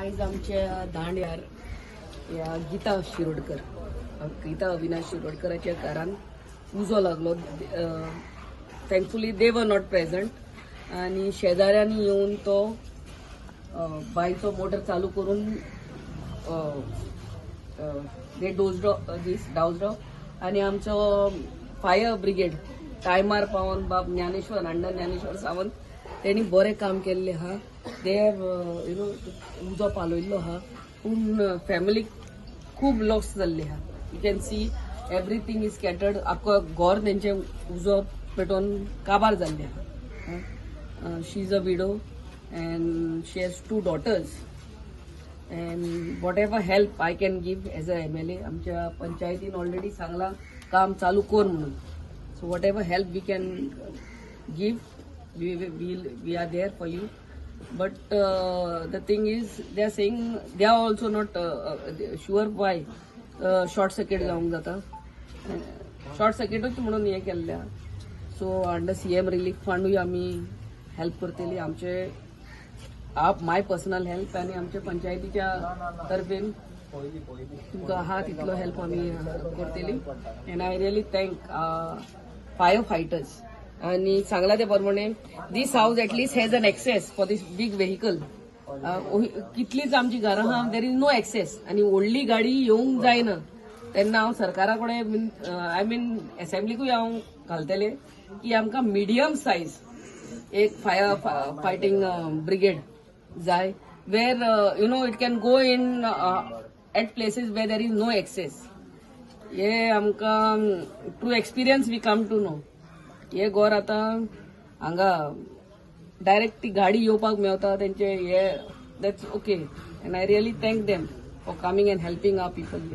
आयज आमच्या दांड्यार या गीता अविनाश शिरोडकराच्या घरान उजो लागलो. Thankfully they were not present आणि शेजाऱ्यांनी येऊन तो बाईचो मोटर चालू करून दे डाउज्ड आणि आमचो फायर ब्रिगेड टायमार पावन बाब ज्ञानेश्वर अंडर ज्ञानेश्वर सावंत त्यांनी बरें काम केल्लें आहा. दे हॅव उजो पालयल्लो आहा पूण फॅमिलीक खूब लॉस जाल्ले आहा. You can see everything is scattered. आख्खो घर तेंचे उजो पेटोवन काबार जाल्ले आहा. She is a widow and she has 2 daughters and whatever help I can give as a MLA आमच्या पंचायतीन ऑलरेडी सांगला काम चालू कर म्हणून. So whatever help we can give we are there for you, but the thing is they are saying they are also not sure why short circuit जावंक जाता. Short सर्किटच म्हणून हे केल्ल्या. सो अंडर CM रिलीफ फंडूय आमी help करतली. आमचे माय personal help आणि आमच्या पंचायतीच्या तर्फेन तुमकां आहा तितलो हेल्प आमी करतली. And I really thank fire fighters. आणि सांगला ते प्रमाणे this house at least has an access for this big vehicle. कितलीच आमची घरां आहा देर इज नो एक्सेस आणि व्हडली गाडी येवंक जायना. तेन्ना हांव सरकारा कडेन आय मीन असेंब्लीकूय हांव घालतलें की आमकां मिडियम सायज एक फायर फायटिंग ब्रिगेड जाय where it can go in at places where there is no access. हे आमकां true experience we come to know. हे घर आतां हांगा डायरेक्ट ती गाडी येवपाक मेवता तेंचे हे that's okay. And I really thank them for coming and helping our people.